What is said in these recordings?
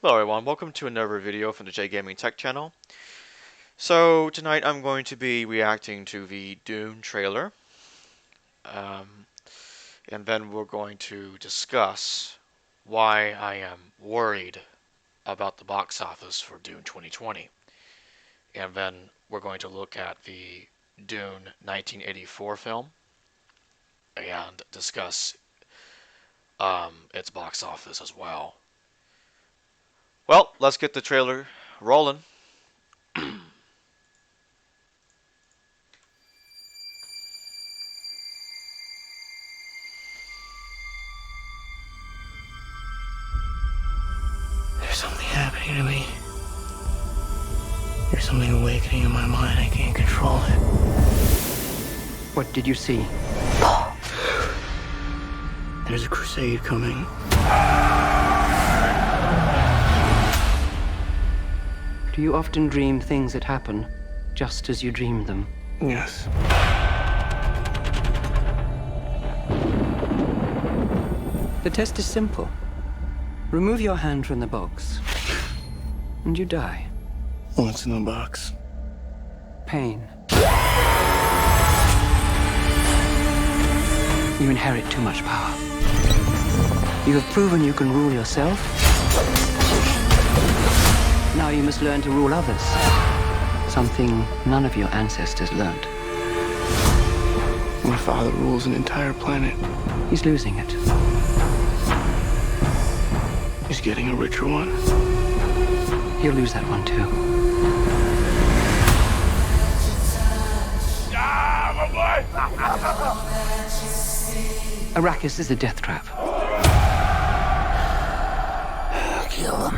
Hello everyone, welcome to another video from the J Gaming Tech channel. So tonight I'm going to be reacting to the Dune trailer, um, and then we're going to discuss why I am worried about the box office for Dune 2020. And then we're going to look at the Dune 1984 film and discuss its box office as well. Well, let's get the trailer rolling. There's something happening to me. There's something awakening in my mind. I can't control it. What did you see? There's a crusade coming. Do you often dream things that happen just as you dreamed them? Yes. The test is simple. Remove your hand from the box, and you die. What's in the box? Pain. You inherit too much power. You have proven you can rule yourself. Now you must learn to rule others. Something none of your ancestors learned. My father rules an entire planet. He's losing it. He's getting a richer one. He'll lose that one too. Arrakis is a death trap. I'll kill them.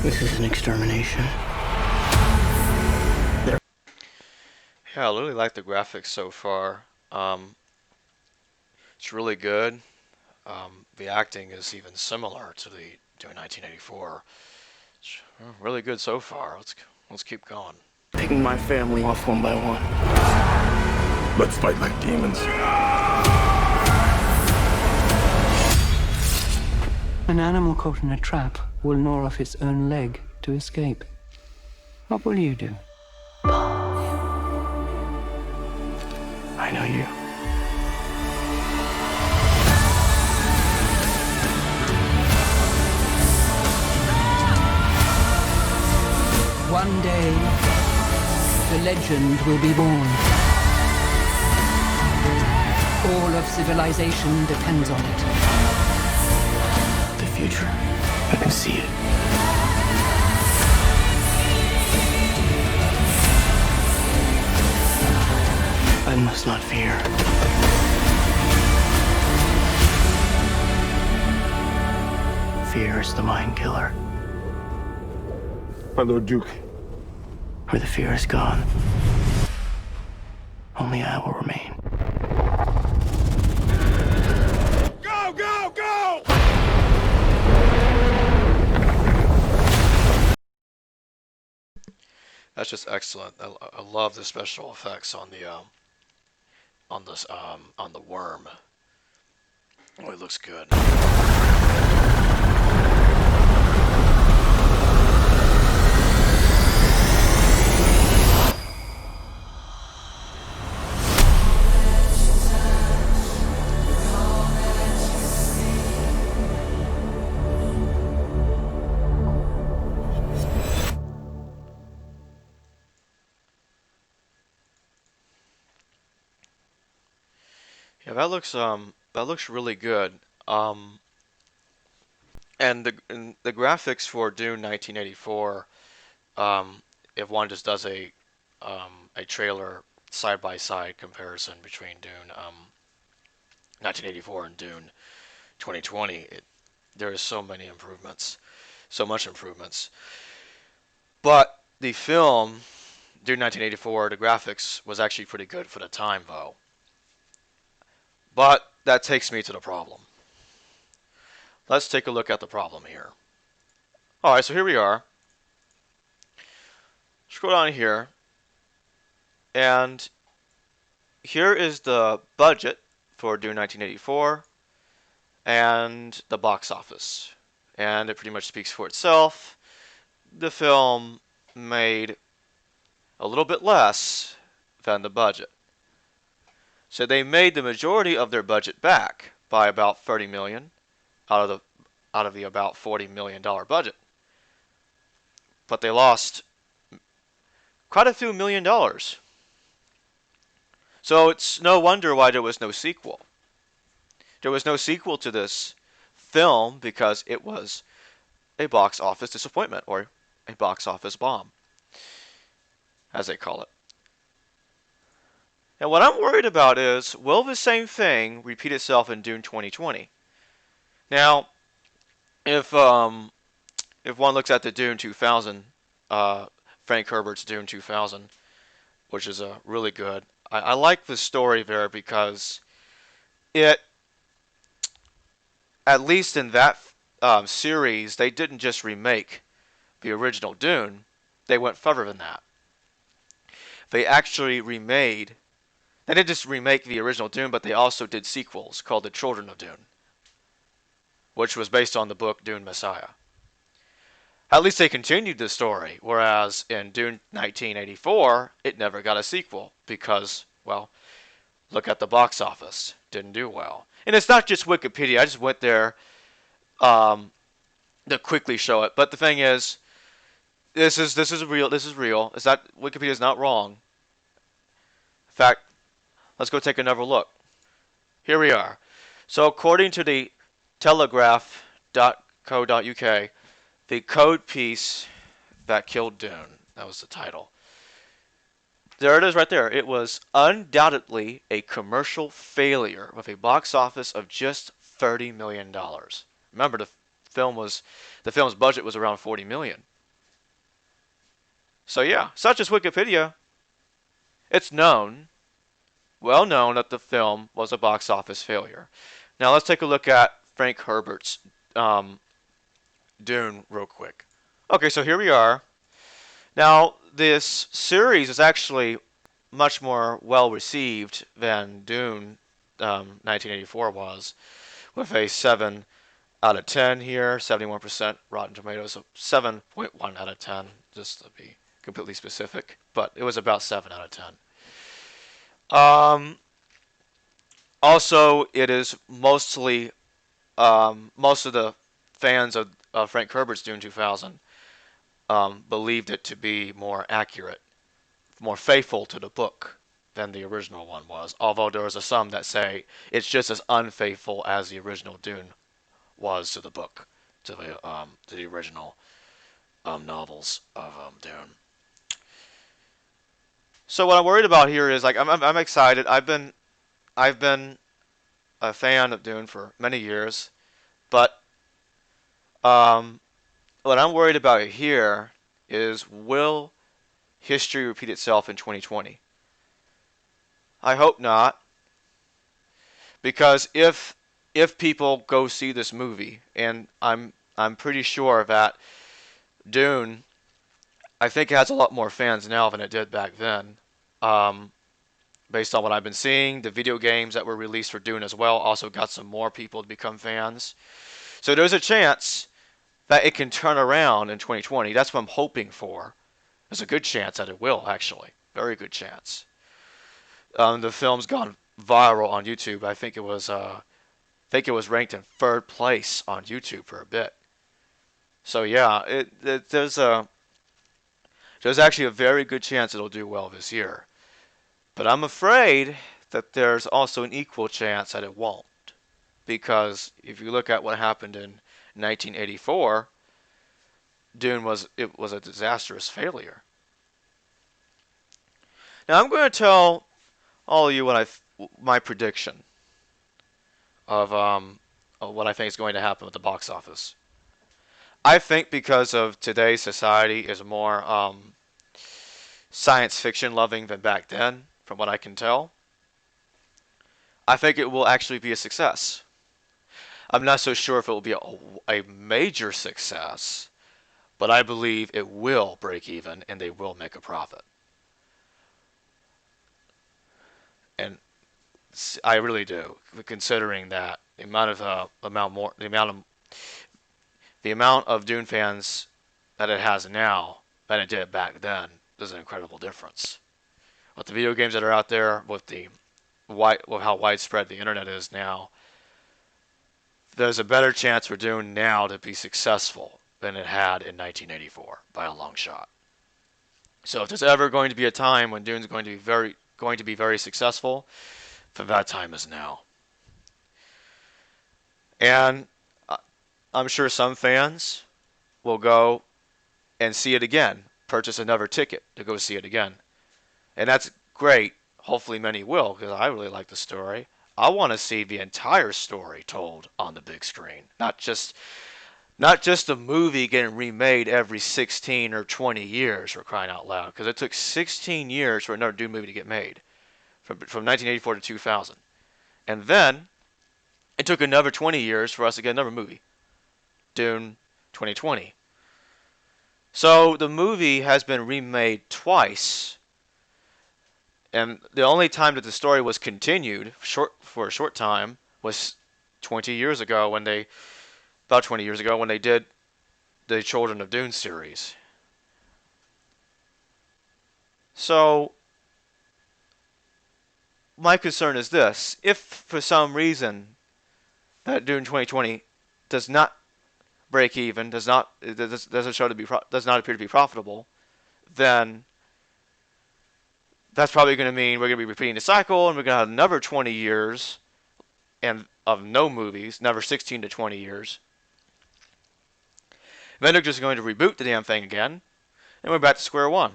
This is an extermination. Yeah, I really like the graphics so far. It's really good. The acting is even similar to the Dune 1984. It's really good so far. Let's keep going. Picking my family off one by one. Let's fight like demons. An animal caught in a trap will gnaw off its own leg to escape. What will you do? I know you. One day, the legend will be born. All of civilization depends on it. The future. I can see it. I must not fear. Fear is the mind killer. My Lord Duke. Where the fear is gone, only I will remain. Go, go, go! That's just excellent. I love the special effects on the worm. Oh, it looks good. Yeah, that looks really good. And the graphics for Dune 1984, if one just does a trailer side by side comparison between Dune 1984 and Dune 2020, there is so many improvements, so much improvements. But the film Dune 1984, the graphics was actually pretty good for the time, though. But that takes me to the problem. Let's take a look at the problem here. Alright, so here we are. Scroll down here. And here is the budget for Dune 1984 and the box office. and it pretty much speaks for itself. The film made a little bit less than the budget. So they made the majority of their budget back by about 30 million out of the about $40 million budget. But they lost quite a few $1 million. So it's no wonder why there was no sequel. There was no sequel to this film because it was a box office disappointment, or a box office bomb, as they call it. And what I'm worried about is, will the same thing repeat itself in Dune 2020? Now, if one looks at the Dune 2000, Frank Herbert's Dune 2000, which is really good, I like the story there because it, at least in that series, they didn't just remake the original Dune, they went further than that. They actually remade, they didn't just remake the original Dune, but they also did sequels called The Children of Dune, which was based on the book Dune Messiah. At least they continued the story, whereas in Dune 1984, it never got a sequel because, well, look at the box office. Didn't do well. And it's not just Wikipedia. I just went there to quickly show it. But the thing is, this is real. This is real. It's not, Wikipedia is not wrong. In fact, let's go take another look. Here we are. So according to the telegraph.co.uk, the code piece that killed Dune, that was the title. There it is right there. It was undoubtedly a commercial failure with a box office of just $30 million. Remember, the film's budget was around 40 million. So yeah, such as Wikipedia, it's well known that the film was a box office failure. Now let's take a look at Frank Herbert's Dune real quick. Okay, so here we are. Now, this series is actually much more well received than Dune 1984 was, with a 7 out of 10 here, 71% Rotten Tomatoes, so 7.1 out of 10, just to be completely specific, but it was about 7 out of 10. Also, it is mostly, most of the fans of Frank Herbert's Dune 2000 believed it to be more accurate, more faithful to the book than the original one was. Although there was some that say it's just as unfaithful as the original Dune was to the book, to the original novels of Dune. So what I'm worried about here is, like, I'm excited. I've been a fan of Dune for many years, but what I'm worried about here is, will history repeat itself in 2020? I hope not, because if people go see this movie, and I'm pretty sure that Dune, I think it has a lot more fans now than it did back then. Based on what I've been seeing, the video games that were released for Dune as well also got some more people to become fans. So there's a chance that it can turn around in 2020. That's what I'm hoping for. There's a good chance that it will, actually. Very good chance. The film's gone viral on YouTube. I think it was ranked in 3rd place on YouTube for a bit. So yeah, there's actually a very good chance it'll do well this year. But I'm afraid that there's also an equal chance that it won't. Because if you look at what happened in 1984, Dune was a disastrous failure. Now I'm going to tell all of you my prediction of what I think is going to happen with the box office. I think because of today's society is more science fiction loving than back then, from what I can tell, I think it will actually be a success. I'm not so sure if it will be a major success, but I believe it will break even and they will make a profit. And I really do, considering that the amount of the amount of Dune fans that it has now than it did back then is an incredible difference. With the video games that are out there, with how widespread the internet is now, there's a better chance for Dune now to be successful than it had in 1984 by a long shot. So if there's ever going to be a time when Dune's going to be very successful, then that time is now. And I'm sure some fans will go and see it again, purchase another ticket to go see it again. And that's great. Hopefully many will, because I really like the story. I want to see the entire story told on the big screen, not just a movie getting remade every 16 or 20 years, for crying out loud, because it took 16 years for another Dune movie to get made, from 1984 to 2000. And then it took another 20 years for us to get another movie, Dune 2020. So the movie has been remade twice, and the only time that the story was continued for a short time was 20 years ago about 20 years ago when they did the Children of Dune series. So my concern is this: if for some reason that Dune 2020 does not break even, does not appear to be profitable, then that's probably going to mean we're going to be repeating the cycle, and we're going to have another 20 years and of no movies, another 16 to 20 years. Then they're just going to reboot the damn thing again, and we're back to square one.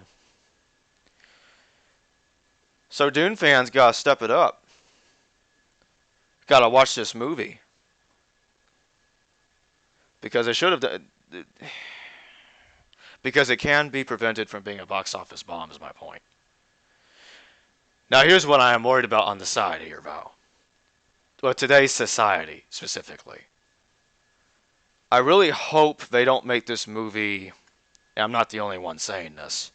So Dune fans gotta step it up. Gotta watch this movie, because it should have. Because it can be prevented from being a box office bomb, is my point. Now here's what I am worried about on the side here, though. Well, today's society specifically. I really hope they don't make this movie. And I'm not the only one saying this.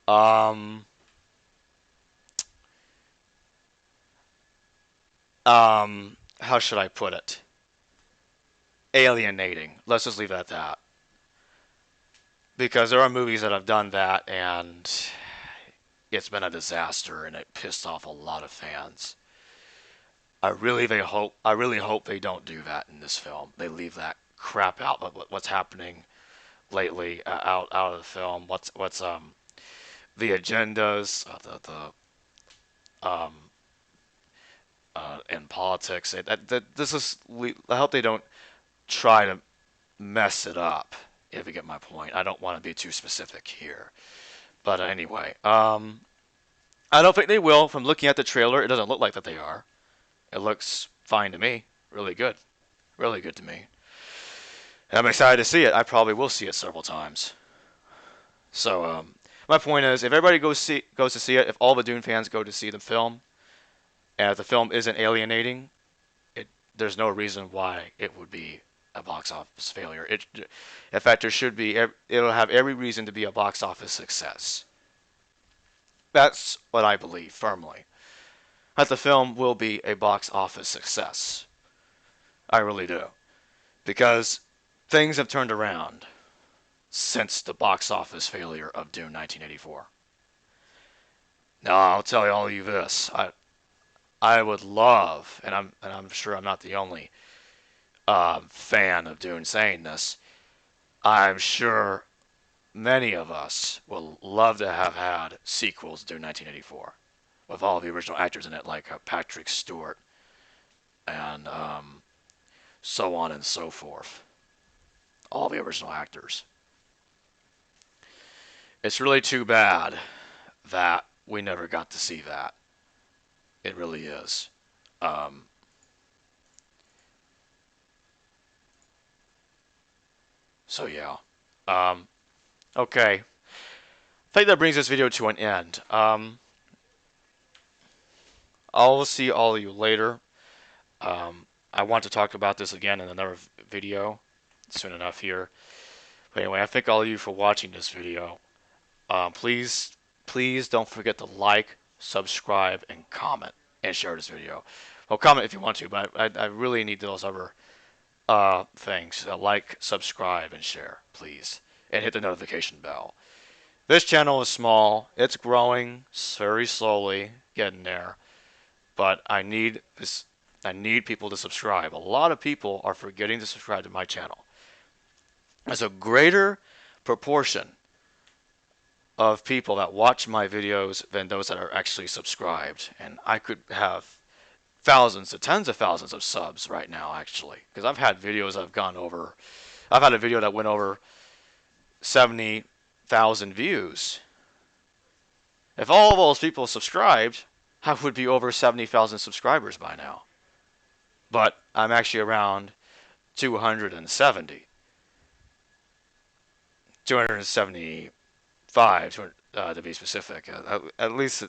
How should I put it? Alienating. Let's just leave it at that. Because there are movies that have done that, and it's been a disaster, and it pissed off a lot of fans. I really hope they don't do that in this film. They leave that crap out of what's happening lately out of the film. What's the agendas, in politics. This is. I hope they don't try to mess it up. If you get my point, I don't want to be too specific here. But anyway, I don't think they will. From looking at the trailer, it doesn't look like that they are. It looks fine to me. Really good to me. And I'm excited to see it. I probably will see it several times. So my point is, if everybody goes to see it, if all the Dune fans go to see the film, and if the film isn't alienating, there's no reason why it would be a box office failure. In fact, it'll have every reason to be a box office success. That's what I believe firmly. That the film will be a box office success. I really do. Because things have turned around since the box office failure of Dune 1984. Now, I'll tell all of you this. I would love, and I'm sure I'm not the only fan of Dune saying this, I'm sure many of us will love to have had sequels to Dune 1984 with all the original actors in it, like Patrick Stewart and so on and so forth. All the original actors. It's really too bad that we never got to see that. It really is. So yeah. Okay. I think that brings this video to an end. I'll see all of you later. I want to talk about this again in another video soon enough here. But anyway, I thank all of you for watching this video. Please don't forget to like, subscribe, and comment, and share this video. Well, comment if you want to, but I really need those other things. Like, subscribe, and share, please. And hit the notification bell. This channel is small. It's growing very slowly, getting there. But I need this. I need people to subscribe. A lot of people are forgetting to subscribe to my channel. There's a greater proportion of people that watch my videos than those that are actually subscribed. And I could have thousands to tens of thousands of subs right now, actually. Because I've had videos that have gone over. I've had a video that went over 70,000 views. If all of those people subscribed, I would be over 70,000 subscribers by now. But I'm actually around 270. 275 to be specific. At least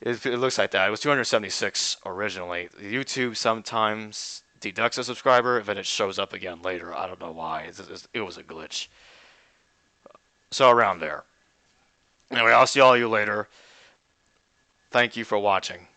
it looks like that. It was 276 originally. YouTube sometimes deducts a subscriber, then it shows up again later. I don't know why. It was a glitch. So around there. Anyway, I'll see all of you later. Thank you for watching.